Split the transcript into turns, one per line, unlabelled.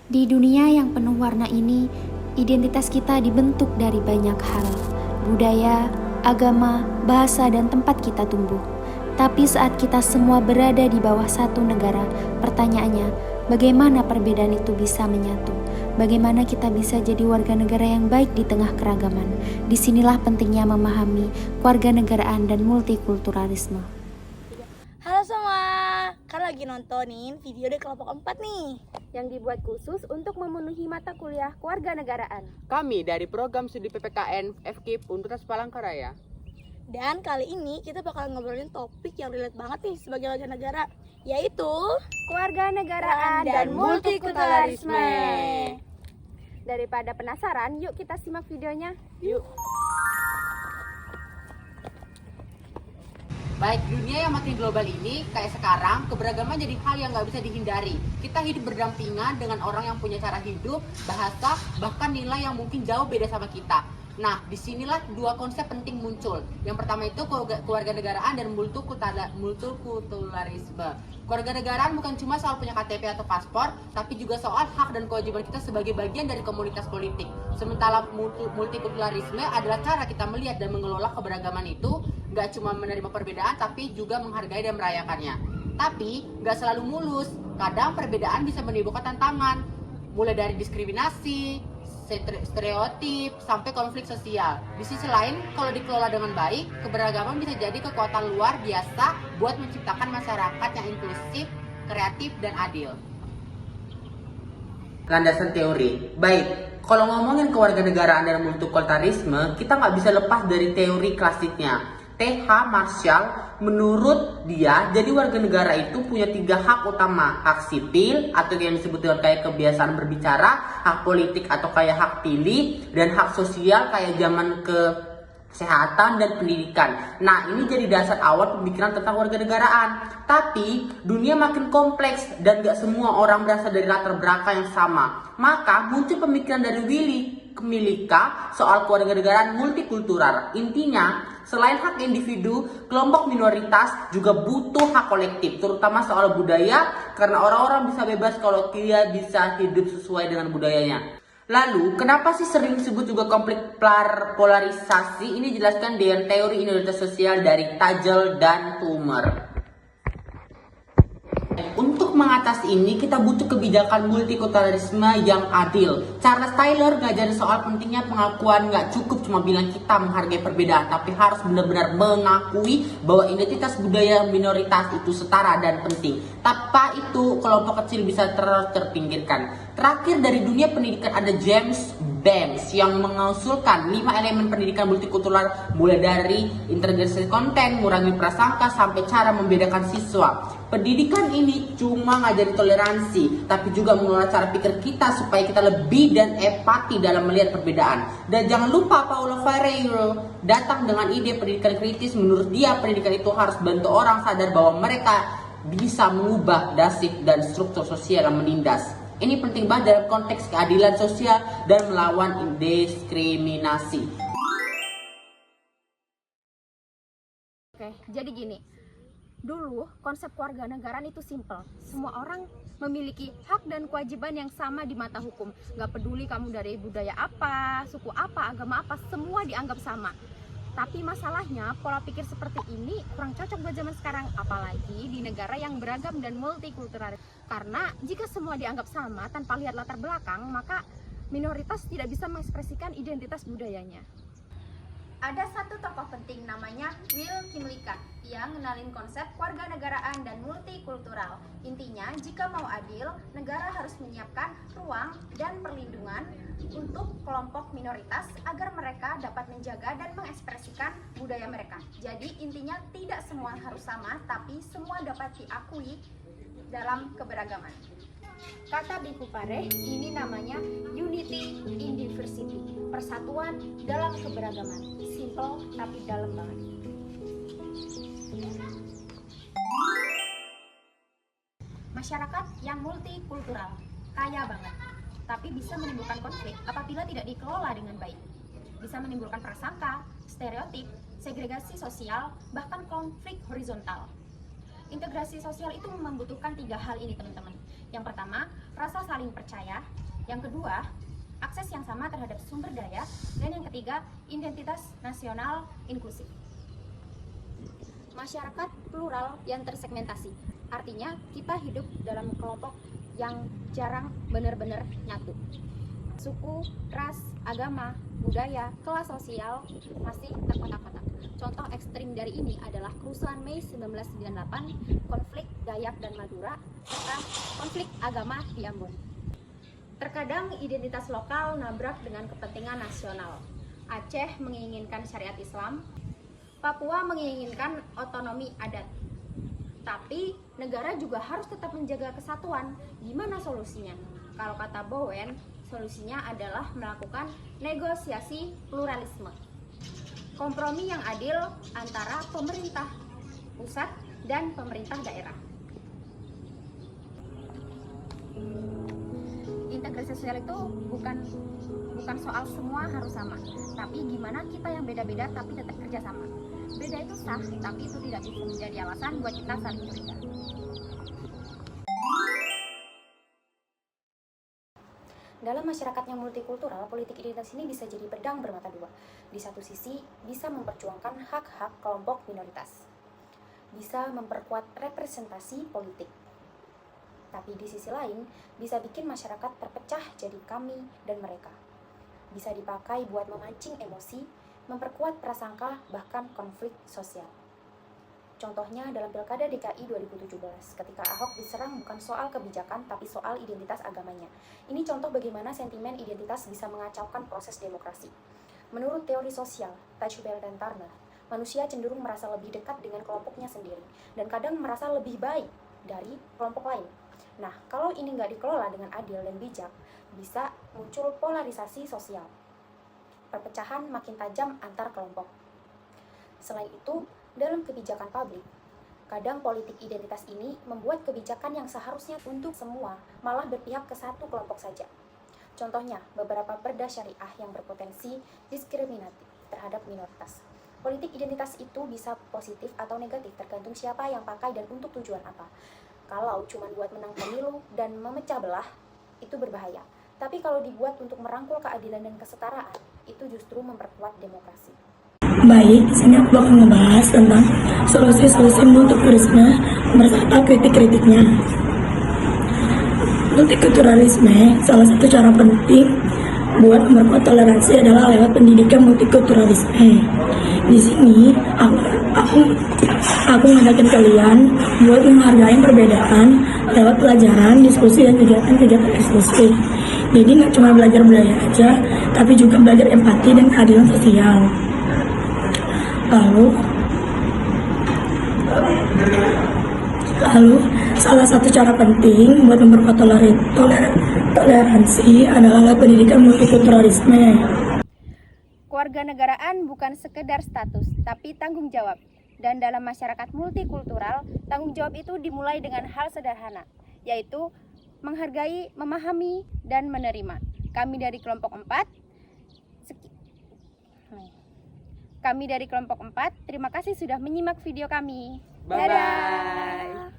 Di dunia yang penuh warna ini, identitas kita dibentuk dari banyak hal: budaya, agama, bahasa, dan tempat kita tumbuh. Tapi saat kita semua berada di bawah satu negara, pertanyaannya, bagaimana perbedaan itu bisa menyatu? Bagaimana kita bisa jadi warga negara yang baik di tengah keragaman? Disinilah pentingnya memahami kewarganegaraan dan multikulturalisme.
Halo semua, kan lagi nontonin video dari kelompok 4 nih.
Yang dibuat khusus untuk memenuhi mata kuliah kewarganegaraan.
Kami dari program studi PPKN FKIP Universitas Palangkaraya.
Dan kali ini kita bakal ngobrolin topik yang relate banget nih sebagai warga negara, yaitu
Kewarganegaraan dan multikulturalisme. Daripada penasaran, yuk kita simak videonya.
Yuk. Baik, dunia yang makin global ini, kayak sekarang, keberagaman jadi hal yang nggak bisa dihindari. Kita hidup berdampingan dengan orang yang punya cara hidup, bahasa, bahkan nilai yang mungkin jauh beda sama kita. Nah, disinilah dua konsep penting muncul. Yang pertama itu kewarganegaraan dan multikulturalisme. Kewarganegaraan bukan cuma soal punya KTP atau paspor, tapi juga soal hak dan kewajiban kita sebagai bagian dari komunitas politik. Sementara multikulturalisme adalah cara kita melihat dan mengelola keberagaman itu, nggak cuma menerima perbedaan, tapi juga menghargai dan merayakannya. Tapi nggak selalu mulus. Kadang perbedaan bisa menimbulkan tantangan, mulai dari diskriminasi, stereotip, sampai konflik sosial. Di sisi lain, kalau dikelola dengan baik, keberagaman bisa jadi kekuatan luar biasa buat menciptakan masyarakat yang inklusif, kreatif, dan adil. Landasan teori. Baik, kalau ngomongin kewarganegaraan dan multikulturalisme, kita nggak bisa lepas dari teori klasiknya. T.H. Marshall, menurut dia, jadi warga negara itu punya 3 hak utama: hak sipil atau yang disebut dengan kayak kebiasaan berbicara, hak politik atau kayak hak pilih, dan hak sosial kayak zaman kesehatan dan pendidikan. Nah, ini jadi dasar awal pemikiran tentang warga negaraan. Tapi dunia makin kompleks dan gak semua orang berasal dari latar belakang yang sama. Maka muncul pemikiran dari Willy Kemilika soal kewarganegaraan multikultural. Intinya, selain hak individu, kelompok minoritas juga butuh hak kolektif, terutama soal budaya, karena orang-orang bisa bebas kalau dia bisa hidup sesuai dengan budayanya. Lalu, kenapa sih sering disebut juga konflik polarisasi? Ini dijelaskan dengan teori identitas sosial dari Tajel dan Tumer. Untuk mengatasi ini, kita butuh kebijakan multikulturalisme yang adil. Charles Taylor ngajarin soal pentingnya pengakuan. Nggak cukup cuma bilang kita menghargai perbedaan, tapi harus benar-benar mengakui bahwa identitas budaya minoritas itu setara dan penting. Tanpa itu, kelompok kecil bisa terpinggirkan. Terakhir, dari dunia pendidikan ada James Banks yang mengusulkan 5 elemen pendidikan multikultural, mulai dari integrasi konten, mengurangi prasangka, sampai cara membedakan siswa. Pendidikan ini cuma ngajari toleransi, tapi juga mengelola cara pikir kita supaya kita lebih dan empati dalam melihat perbedaan. Dan jangan lupa Paulo Freire datang dengan ide pendidikan kritis. Menurut dia, pendidikan itu harus bantu orang sadar bahwa mereka bisa mengubah dasar dan struktur sosial yang menindas. Ini penting banget dalam konteks keadilan sosial dan melawan diskriminasi.
Oke, jadi gini. Dulu, konsep kewarganegaraan itu simple. Semua orang memiliki hak dan kewajiban yang sama di mata hukum. Gak peduli kamu dari budaya apa, suku apa, agama apa, semua dianggap sama. Tapi masalahnya, pola pikir seperti ini kurang cocok buat zaman sekarang, apalagi di negara yang beragam dan multikultural. Karena jika semua dianggap sama tanpa lihat latar belakang, maka minoritas tidak bisa mengekspresikan identitas budayanya.
Ada satu tokoh penting namanya Will Kemilika yang ngenalin konsep kewarganegaraan dan multikultural. Intinya, jika mau adil, negara harus menyiapkan ruang dan perlindungan untuk kelompok minoritas agar mereka dapat menjaga dan mengekspresikan budaya mereka. Jadi intinya tidak semua harus sama, tapi semua dapat diakui dalam keberagaman.
Kata Biku Pareh, ini namanya Unity in Diversity, persatuan dalam keberagaman. Simple tapi dalam banget.
Masyarakat yang multikultural, kaya banget, tapi bisa menimbulkan konflik apabila tidak dikelola dengan baik. Bisa menimbulkan prasangka, stereotip, segregasi sosial, bahkan konflik horizontal. Integrasi sosial itu membutuhkan 3 hal ini, teman-teman.
Yang pertama, rasa saling percaya. Yang kedua, akses yang sama terhadap sumber daya. Dan yang ketiga, identitas nasional inklusif. Masyarakat plural yang tersegmentasi. Artinya, kita hidup dalam kelompok yang jarang benar-benar nyatu. Suku, ras, agama, budaya, kelas sosial masih terkotak-kotak. Contoh ekstrim dari ini adalah kerusuhan Mei 1998, konflik Dayak dan Madura, serta konflik agama di Ambon. Terkadang identitas lokal nabrak dengan kepentingan nasional. Aceh menginginkan syariat Islam, Papua menginginkan otonomi adat. Tapi negara juga harus tetap menjaga kesatuan. Gimana solusinya? Kalau kata Bowen, solusinya adalah melakukan negosiasi pluralisme. Kompromi yang adil antara pemerintah pusat dan pemerintah daerah. Integrasi sosial itu bukan soal semua harus sama, tapi gimana kita yang beda-beda tapi tetap kerja sama. Beda itu sah, tapi itu tidak bisa menjadi alasan buat kita saling curiga. Dalam masyarakat yang multikultural, politik identitas ini bisa jadi pedang bermata dua. Di satu sisi, bisa memperjuangkan hak-hak kelompok minoritas. Bisa memperkuat representasi politik. Tapi di sisi lain, bisa bikin masyarakat terpecah jadi kami dan mereka. Bisa dipakai buat memancing emosi, memperkuat prasangka, bahkan konflik sosial. Contohnya dalam Pilkada DKI 2017, ketika Ahok diserang bukan soal kebijakan, tapi soal identitas agamanya. Ini contoh bagaimana sentimen identitas bisa mengacaukan proses demokrasi. Menurut teori sosial, Teichberg dan Turner, manusia cenderung merasa lebih dekat dengan kelompoknya sendiri, dan kadang merasa lebih baik dari kelompok lain. Nah, kalau ini nggak dikelola dengan adil dan bijak, bisa muncul polarisasi sosial. Perpecahan makin tajam antar kelompok. Selain itu, dalam kebijakan publik, kadang politik identitas ini membuat kebijakan yang seharusnya untuk semua malah berpihak ke satu kelompok saja. Contohnya, beberapa perda syariah yang berpotensi diskriminatif terhadap minoritas. Politik identitas itu bisa positif atau negatif tergantung siapa yang pakai dan untuk tujuan apa. Kalau cuma buat menang pemilu dan memecah belah, itu berbahaya. Tapi kalau dibuat untuk merangkul keadilan dan kesetaraan, itu justru memperkuat demokrasi.
Baik, di sini aku bakal ngebahas tentang solusi-solusi multikulturalisme berserta kritik-kritiknya. Multikulturalisme, salah satu cara penting buat memperkuat toleransi adalah lewat pendidikan multikulturalisme. Di sini aku mengajarkan kalian buat menghargai perbedaan lewat pelajaran, diskusi, dan kegiatan-kegiatan eksklusif. Jadi nggak cuma belajar budaya aja, tapi juga belajar empati dan keadilan sosial. Lalu salah satu cara penting buat memperkuat toleransi adalah pendidikan multikulturalisme.
Kewarganegaraan bukan sekedar status, tapi tanggung jawab. Dan dalam masyarakat multikultural, tanggung jawab itu dimulai dengan hal sederhana, yaitu menghargai, memahami, dan menerima. Kami dari kelompok 4, terima kasih sudah menyimak video kami.
Bye-bye.
Dadah.